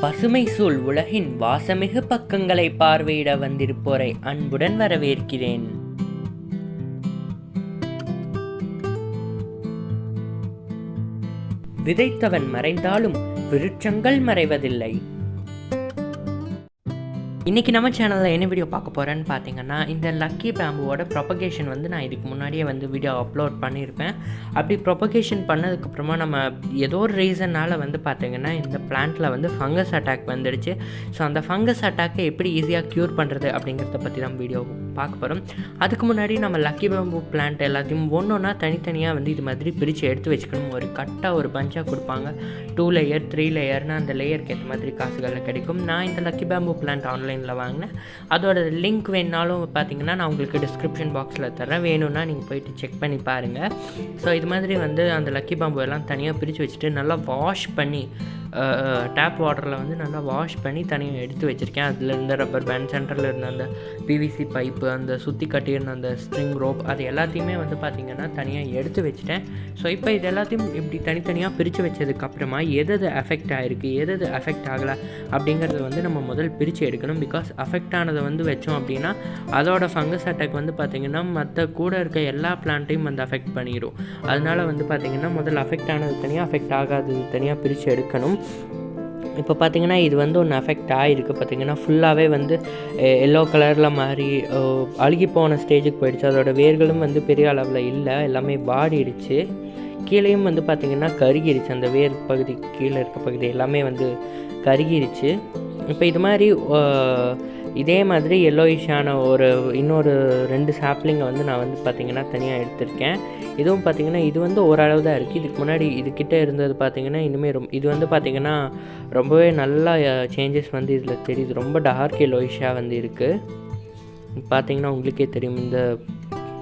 பசுமை சூழ் உலகின் வாசமிகு பக்கங்களை பார்வையிட வந்திருப்போரை அன்புடன் வரவேற்கிறேன். விதைத்தவன் மறைந்தாலும் விருட்சங்கள் மறைவதில்லை. இன்றைக்கி நம்ம சேனலில் என்ன வீடியோ பார்க்க போகிறேன்னு பார்த்தீங்கன்னா, இந்த லக்கி பேம்புவோட ப்ரொபகேஷன் நான் இதுக்கு முன்னாடியே வீடியோ அப்லோட் பண்ணியிருப்பேன். அப்படி ப்ரொபகேஷன் பண்ணதுக்கப்புறமா நம்ம ஏதோ ஒரு ரீசன்னால் பார்த்தீங்கன்னா இந்த பிளான்ட்டில் ஃபங்கஸ் அட்டாக் வந்துடுச்சு. ஸோ அந்த ஃபங்கஸ் அட்டாக்கை எப்படி ஈஸியாக க்யூர் பண்ணுறது அப்படிங்கிறத பற்றி நம்ம வீடியோ பார்க்க போகிறோம். அதுக்கு முன்னாடி நம்ம லக்கி பேம்பு பிளான்ட் எல்லாத்தையும் ஒன்றா தனித்தனியாக இது மாதிரி பிரித்து எடுத்து வச்சுக்கணும். ஒரு கட்டாக ஒரு பஞ்சாக கொடுப்பாங்க. 2 லேயர் 3 லேயர்னு அந்த லேயருக்கு ஏற்ற மாதிரி காசுகளில் கிடைக்கும். நான் இந்த லக்கி பேம்பு பிளான்ட் ஆன்லைனில் வாங்கினேன். அதோட லிங்க் வேணாலும் பார்த்தீங்கன்னா நான் உங்களுக்கு டிஸ்கிரிப்ஷன் பாக்ஸில் தரேன். வேணும்னா நீங்கள் போயிட்டு செக் பண்ணி பாருங்கள். ஸோ இது மாதிரி அந்த லக்கி பேம்பு எல்லாம் தனியாக பிரித்து வச்சுட்டு நல்லா வாஷ் பண்ணி டேப் வாட்டரில் நல்லா வாஷ் பண்ணி தனியாக எடுத்து வச்சுருக்கேன். அதில் இருந்த ரப்பர் பேண்ட், சென்டரில் இருந்த அந்த பிவிசி பைப்பு, அந்த சுற்றி கட்டியிருந்த அந்த ஸ்ட்ரிங் ரோப், அது எல்லாத்தையுமே பார்த்திங்கன்னா தனியாக எடுத்து வச்சுட்டேன். ஸோ இப்போ இது எல்லாத்தையும் இப்படி தனித்தனியாக பிரித்து வச்சதுக்கப்புறமா எது அஃபெக்ட் ஆகிருக்கு, எது அஃபெக்ட் ஆகலை அப்படிங்கிறது நம்ம முதல் பிரித்து எடுக்கணும். பிகாஸ் அஃபெக்ட் ஆனதை வச்சோம் அப்படின்னா அதோட ஃபங்கஸ் அட்டாக் பார்த்திங்கன்னா மற்ற கூட இருக்க எல்லா பிளான்ட்டையும் அஃபெக்ட் பண்ணிடும். அதனால் பார்த்திங்கன்னா முதல் அஃபெக்ட் ஆனது தனியாக, அஃபெக்ட் ஆகாதது தனியாக பிரித்து எடுக்கணும். இப்போ பார்த்திங்கன்னா இது ஒன்று அஃபெக்ட் ஆகிருக்கு. பார்த்திங்கன்னா ஃபுல்லாகவே எல்லோ கலரில் மாதிரி அழுகி போன ஸ்டேஜுக்கு போயிடுச்சு. அதோட வேர்களும் பெரிய அளவில் இல்லை, எல்லாமே வாடிடுச்சு. கீழேயும் பார்த்திங்கன்னா கருகிருச்சு. அந்த வேர் பகுதி கீழே இருக்க பகுதி எல்லாமே கருகிருச்சு. இப்போ இது மாதிரி இதே மாதிரி எல்லோயிஷான இன்னொரு 2 சாப்ளிங்கை நான் பார்த்திங்கன்னா தனியாக எடுத்திருக்கேன். இதுவும் பார்த்திங்கன்னா இது ஓரளவு தான் இருக்குது. இதுக்கு முன்னாடி இதுக்கிட்ட இருந்தது பார்த்திங்கன்னா இனிமேல் இது பார்த்திங்கன்னா ரொம்பவே நல்லா சேஞ்சஸ் இதில் தெரியுது. ரொம்ப டார்க் எல்லோயிஷாக இருக்குது. பார்த்திங்கன்னா உங்களுக்கே தெரியும், இந்த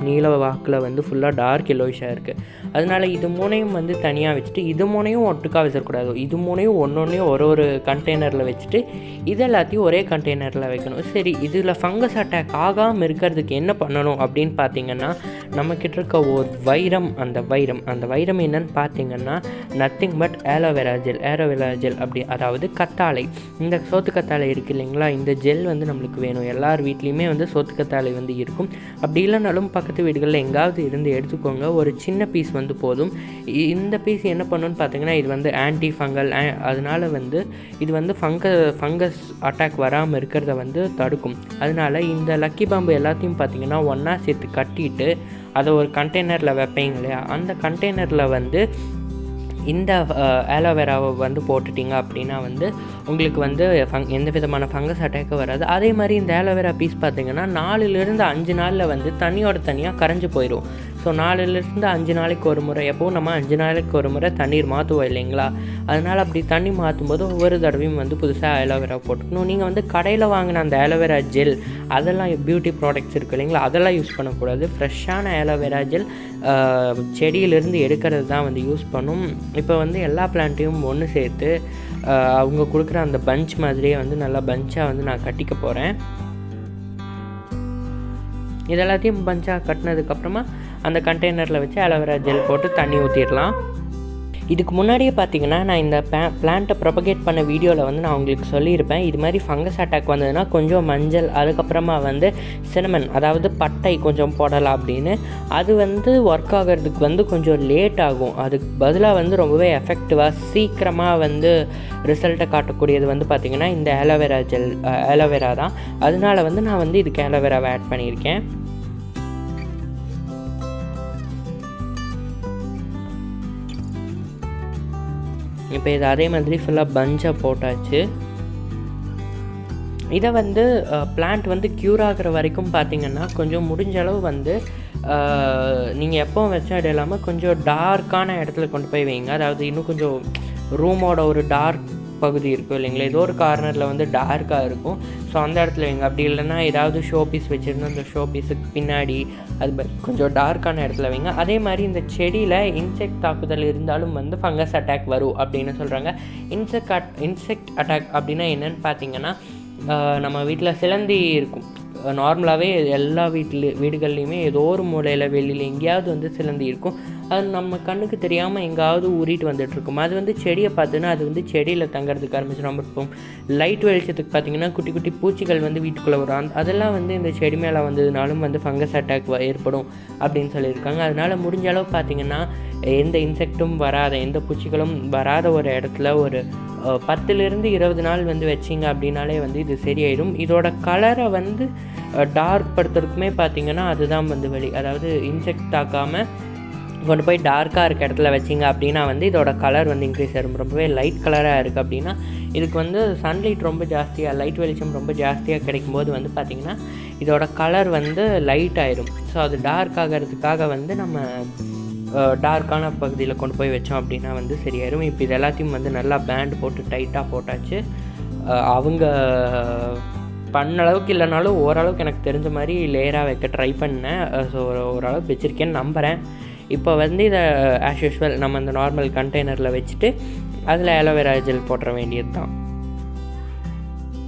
நீல வாக்கில் ஃபுல்லாக டார்க் எல்லோயிஷாக இருக்குது. அதனால் இது மூணையும் தனியாக வச்சுட்டு இது மூணையும் ஒட்டுக்காக வச்சிடக்கூடாது. இது மூணையும் ஒன்றொன்றையும் ஒரு கண்டெய்னரில் வச்சுட்டு இது எல்லாத்தையும் ஒரே கண்டெய்னரில் வைக்கணும். சரி, இதில் ஃபங்கஸ் அட்டாக் ஆகாமல் இருக்கிறதுக்கு என்ன பண்ணணும் அப்படின்னு பார்த்திங்கன்னா, நம்மக்கிட்ட இருக்க ஒரு வைரம், அந்த வைரம் என்னன்னு பார்த்திங்கன்னா நத்திங் பட் ஆலோவேரா ஜெல் அப்படி, அதாவது கத்தாழை. இந்த சோத்து கத்தாழை இருக்குது இல்லைங்களா, இந்த ஜெல் நம்மளுக்கு வேணும். எல்லார் வீட்லேயுமே சோத்து கத்தாழை இருக்கும். அப்படி இல்லைனாலும் பக்கத்து வீடுகளில் எங்காவது இருந்து எடுத்துக்கோங்க. ஒரு சின்ன பீஸ் போதும். இந்த பீஸ் என்ன பண்ணணும்னு பார்த்தீங்கன்னா, இது ஆன்டி ஃபங்கல், அதனால இது ஃபங்கஸ் அட்டாக் வராமல் இருக்கிறத தடுக்கும். அதனால இந்த லக்கி பாம்பு எல்லாத்தையும் பார்த்தீங்கன்னா ஒன்றா சேர்த்து கட்டிட்டு அதை ஒரு கண்டெய்னரில் வைப்பீங்க இல்லையா, அந்த கண்டெய்னரில் இந்த ஆலோவேராவை போட்டுட்டிங்க அப்படின்னா உங்களுக்கு எந்த விதமான ஃபங்கஸ் அட்டாக்கும் வராது. அதே மாதிரி இந்த ஆலோவேரா பீஸ் பார்த்திங்கன்னா 4லிருந்து 5 நாளில் தண்ணியோட தனியாக கரைஞ்சி போயிடும். ஸோ 4லிருந்து 5 நாளைக்கு ஒரு முறை, எப்போவும் நம்ம 5 நாளைக்கு ஒரு முறை தண்ணீர் மாற்றுவோம் இல்லைங்களா. அதனால் அப்படி தண்ணி மாற்றும் போது ஒவ்வொரு தடவையும் புதுசாக ஆலோவேரா போட்டுக்கணும். நீங்கள் கடையில் வாங்கின அந்த ஆலோவேரா ஜெல், அதெல்லாம் பியூட்டி ப்ராடக்ட்ஸ் இருக்குது இல்லைங்களா, அதெல்லாம் யூஸ் பண்ணக்கூடாது. ஃப்ரெஷ்ஷான ஆலோவேரா ஜெல் செடியிலேருந்து எடுக்கிறது தான் யூஸ் பண்ணும். இப்போ எல்லா பிளான்ட்டையும் ஒன்று சேர்த்து அவங்க கொடுக்குற அந்த பஞ்ச் மாதிரியே நல்லா பஞ்சாக நான் கட்டிக்க போகிறேன். இதெல்லாத்தையும் பஞ்சாக கட்டினதுக்கப்புறமா அந்த கண்டெய்னரில் வச்சு ஆலோவேரா ஜெல் போட்டு தண்ணி ஊற்றிடலாம். இதுக்கு முன்னாடியே பார்த்தீங்கன்னா நான் இந்த பிளான்ட்டை ப்ரொபகேட் பண்ண வீடியோவில் நான் உங்களுக்கு சொல்லியிருப்பேன். இது மாதிரி ஃபங்கஸ் அட்டாக் வந்ததுன்னா கொஞ்சம் மஞ்சள், அதுக்கப்புறமா சினமன், அதாவது பட்டை கொஞ்சம் போடலாம் அப்படின்னு. அது ஒர்க் ஆகிறதுக்கு கொஞ்சம் லேட் ஆகும். அதுக்கு பதிலாக ரொம்பவே எஃபெக்டிவாக சீக்கிரமாக ரிசல்ட்டை காட்டக்கூடியது பார்த்திங்கன்னா இந்த ஆலோவேரா தான். அதனால நான் இதுக்கு ஆலோவேராவை ஆட் பண்ணியிருக்கேன். இப்போ இது அதே மாதிரி ஃபுல்லாக பஞ்சாக போட்டாச்சு. இதை பிளான்ட் க்யூர் ஆகிற வரைக்கும் பார்த்திங்கன்னா கொஞ்சம் முடிஞ்ச அளவு நீங்கள் எப்போவும் வச்சா இடம் இல்லாமல் கொஞ்சம் டார்க்கான இடத்துல கொண்டு போய் வைங்க. அதாவது இன்னும் கொஞ்சம் ரூமோட ஒரு டார்க் பகுதி இருக்கும் இல்லைங்களா, ஏதோ ஒரு கார்னரில் டார்க்காக இருக்கும். ஸோ அந்த இடத்துல வைங்க. அப்படி இல்லைன்னா ஏதாவது ஷோ பீஸ் வச்சுருந்தோம், அந்த ஷோ பீஸுக்கு பின்னாடி அது கொஞ்சம் டார்க்கான இடத்துல வைங்க. அதே மாதிரி இந்த செடியில் இன்செக்ட் தாக்குதல் இருந்தாலும் ஃபங்கஸ் அட்டாக் வரும் அப்படின்னு சொல்கிறாங்க. இன்செக்ட் அட்டாக் அப்படின்னா என்னென்னு பார்த்தீங்கன்னா, நம்ம வீட்டில் சிலந்தி இருக்கும், நார்மலாகவே எல்லா வீடுகள்லையுமே ஏதோ ஒரு மூலையில் வெளியில் எங்கேயாவது வந்து சிலந்தி இருக்கும். அது நம்ம கண்ணுக்கு தெரியாமல் எங்காவது ஊறிட்டு வந்துட்டுருக்கும். அது வந்து செடியை பார்த்துன்னா அது வந்து செடியில் தங்கிறதுக்கு ஆரம்பிச்சிடும். இருக்கும் லைட் வெளிச்சத்துக்கு பார்த்திங்கன்னா குட்டி குட்டி பூச்சிகள் வந்து வீட்டுக்குள்ளே வரும். அதெல்லாம் வந்து இந்த செடி மேலே வந்ததுனாலும் வந்து ஃபங்கஸ் அட்டாக் ஏற்படும் அப்படின்னு சொல்லியிருக்காங்க. அதனால் முடிஞ்ச அளவு பார்த்திங்கன்னா எந்த இன்செக்ட்டும் வராத, எந்த பூச்சிகளும் வராத ஒரு இடத்துல ஒரு 10லேருந்து 20 நாள் வந்து வச்சிங்க அப்படின்னாலே வந்து இது சரியாயிடும். இதோட கலரை வந்து டார்க் படுத்துறதுக்குமே பார்த்திங்கன்னா அதுதான் வந்து வழி. அதாவது இன்செக்ட் தாக்காமல் கொண்டு போய் டார்க்காக இருக்க இடத்துல வச்சிங்க அப்படின்னா வந்து இதோட கலர் வந்து இன்க்ரீஸ் ஆகிடும். ரொம்பவே லைட் கலராக இருக்குது அப்படின்னா இதுக்கு வந்து சன்லைட் ரொம்ப ஜாஸ்தியாக, லைட் வெளிச்சம் ரொம்ப ஜாஸ்தியாக கிடைக்கும்போது வந்து பார்த்திங்கன்னா இதோட கலர் வந்து லைட் ஆகிடும். ஸோ அது டார்க் ஆகிறதுக்காக வந்து நம்ம டார்க்கான பகுதியில் கொண்டு போய் வச்சோம் அப்படின்னா வந்து சரியாயிடும். இப்போ இது எல்லாத்தையும் வந்து நல்லா பேண்ட் போட்டு டைட்டாக போட்டாச்சு. அவங்க பண்ண அளவுக்கு இல்லைனாலும் ஓரளவுக்கு எனக்கு தெரிஞ்ச மாதிரி லேயராக வைக்க ட்ரை பண்ணேன். ஸோ ஓரளவுக்கு வச்சுருக்கேன்னு நம்புகிறேன். இப்போ வந்து இதை ஆஸ் யூஷுவல் நம்ம இந்த நார்மல் கண்டெய்னரில் வச்சுட்டு அதில் ஆலோவேரா ஜெல் போட்டுற வேண்டியது தான்.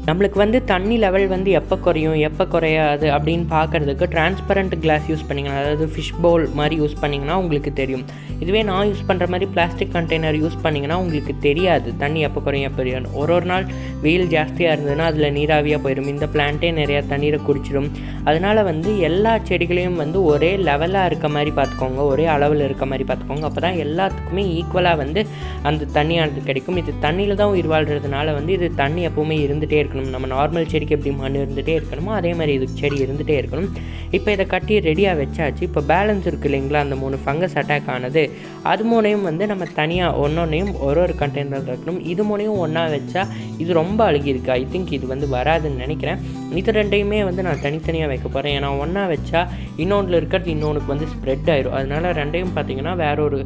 நம்மளுக்கு வந்து தண்ணி லெவல் வந்து எப்போ குறையும் எப்போ குறையாது அப்படின்னு பார்க்குறதுக்கு டிரான்ஸ்பரண்ட் கிளாஸ் யூஸ் பண்ணிங்கன்னா, அதாவது ஃபிஷ் பவுல் மாதிரி யூஸ் பண்ணிங்கன்னா உங்களுக்கு தெரியும். இதுவே நான் யூஸ் பண்ணுற மாதிரி பிளாஸ்டிக் கண்டெய்னர் யூஸ் பண்ணிங்கன்னா உங்களுக்கு தெரியாது தண்ணி எப்போ குறையும் எப்போ குறையும். ஒரு நாள் வெயில் ஜாஸ்தியாக இருந்ததுன்னா அதில் நீராவியாக போயிடும். இந்த பிளான்ட்டே நிறையா தண்ணீரை குடிச்சிடும். அதனால் வந்து எல்லா செடிகளையும் வந்து ஒரே லெவலாக இருக்க மாதிரி பார்த்துக்கோங்க, ஒரே அளவில் இருக்க மாதிரி பார்த்துக்கோங்க. அப்போ தான் எல்லாத்துக்குமே ஈக்குவலாக வந்து அந்த தண்ணியானது கிடைக்கும். இது தண்ணியில் தான் உயிர் வாழ்கிறதுனால வந்து இது தண்ணி எப்போவுமே இருந்துகிட்டே இருக்கணும். நம்ம நார்மல் செடிக்கு எப்படி மண் இருந்துகிட்டே இருக்கணுமோ அதே மாதிரி இதுக்கு செடி இருந்துகிட்டே இருக்கணும். இப்போ இதை கட்டி ரெடியாக வச்சாச்சு. இப்போ பேலன்ஸ் இருக்குது இல்லைங்களா, அந்த 3 ஃபங்கஸ் அட்டாக் ஆனது, அது மூணையும் வந்து நம்ம தனியாக ஒன்றொன்னையும் ஒரு கண்டெய்னர் வைக்கணும். இது மூணையும் ஒன்றா வச்சா இது ரொம்ப அழுகிருக்கு. ஐ திங்க் இது வந்து வராதுன்னு நினைக்கிறேன். இது ரெண்டையுமே வந்து நான் தனித்தனியாக வைக்க போகிறேன். ஏன்னா ஒன்றா வச்சா இன்னொன்றில் இருக்கிறது இன்னொன்றுக்கு வந்து ஸ்ப்ரெட் ஆயிடும். அதனால் ரெண்டையும் பார்த்திங்கன்னா வேற ஒரு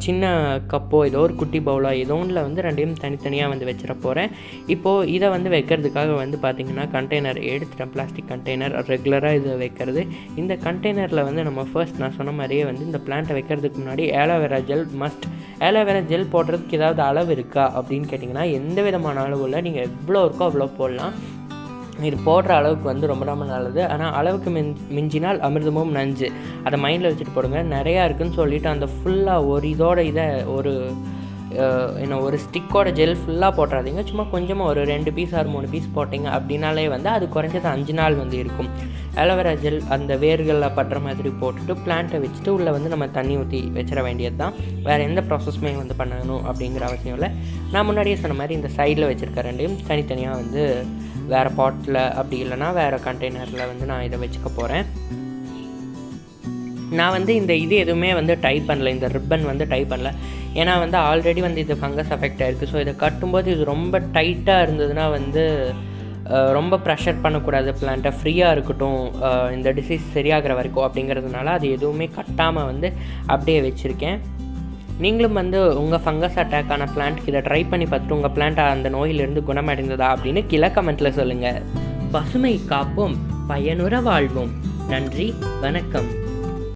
சின்ன கப்போ ஏதோ ஒரு குட்டி பவுலோ ஏதோ ஒன்றில் வந்து ரெண்டையும் தனித்தனியாக வந்து வச்சிட போகிறேன். இப்போது இதை வந்து வைக்கிறதுக்காக வந்து பார்த்திங்கன்னா கண்டெய்னர் எடுத்துட்டேன். பிளாஸ்டிக் கண்டெய்னர் ரெகுலராக இதை வைக்கிறது. இந்த கண்டெய்னரில் வந்து நம்ம ஃபர்ஸ்ட் நான் சொன்ன மாதிரியே வந்து இந்த பிளான்ட்டை வைக்கிறதுக்கு முன்னாடி aloe vera gel must. Aloe vera gel போடுறதுக்கு ஏதாவது அளவு இருக்கா அப்படின்னு கேட்டிங்கன்னா எந்த விதமான அளவு இல்லை. நீங்கள் எவ்வளோ இருக்கோ அவ்வளோ போடலாம். இது போடுற அளவுக்கு வந்து ரொம்ப ரொம்ப நல்லது. ஆனால் அளவுக்கு மிஞ்சினால் அமிர்தமும் நஞ்சு, அதை மைண்டில் வச்சுட்டு போடுங்க. நிறையா இருக்குதுன்னு சொல்லிவிட்டு அந்த ஃபுல்லாக ஒரு இதை ஒரு ஸ்டிக்கோட ஜெல் ஃபுல்லாக போட்டுறாதீங்க. சும்மா கொஞ்சமாக ஒரு 2 பீஸ் ஆர் 3 பீஸ் போட்டிங்க அப்படின்னாலே வந்து அது குறைஞ்சது 5 நாள் வந்து இருக்கும். ஆலோவேரா ஜெல் அந்த வேர்களில் படுற மாதிரி போட்டுட்டு பிளான்ட்டை வச்சுட்டு உள்ளே வந்து நம்ம தண்ணி ஊற்றி வச்சிட வேண்டியது தான். வேறு எந்த ப்ராசஸுமே வந்து பண்ணணும் அப்படிங்கிற அவசியம் இல்லை. நான் முன்னாடியே சொன்ன மாதிரி இந்த சைடில் வச்சுருக்க ரெண்டையும் தனித்தனியாக வந்து வேறு பாட்டில் அப்படி இல்லைனா வேறு கண்டெய்னரில் வந்து நான் இதை வச்சுக்க போகிறேன். நான் வந்து இந்த இது எதுவுமே வந்து டைப் பண்ணல, இந்த ரிப்பன் வந்து டைப் பண்ணல. ஏன்னா வந்து ஆல்ரெடி வந்து இது ஃபங்கஸ் அஃபெக்ட் ஆகிருக்கு. ஸோ இதை கட்டும்போது இது ரொம்ப டைட்டாக இருந்ததுன்னா வந்து ரொம்ப ப்ரெஷர் பண்ணக்கூடாது, பிளான்ட்டை ஃப்ரீயாக இருக்கட்டும் இந்த டிசீஸ் சரியாகிற வரைக்கும் அப்படிங்கிறதுனால அது எதுவுமே கட்டாமல் வந்து அப்படியே வச்சுருக்கேன். நீங்களும் வந்து உங்கள் ஃபங்கஸ் அட்டாக்கான பிளான்ட்க்கு இதை ட்ரை பண்ணி பார்த்துட்டு உங்கள் பிளான்ட் அந்த நோயிலிருந்து குணமடைந்ததா அப்படின்னு கீழே கமெண்ட்டில் சொல்லுங்கள். பசுமை காப்போம், பயனுற வாழ்வோம். நன்றி, வணக்கம்.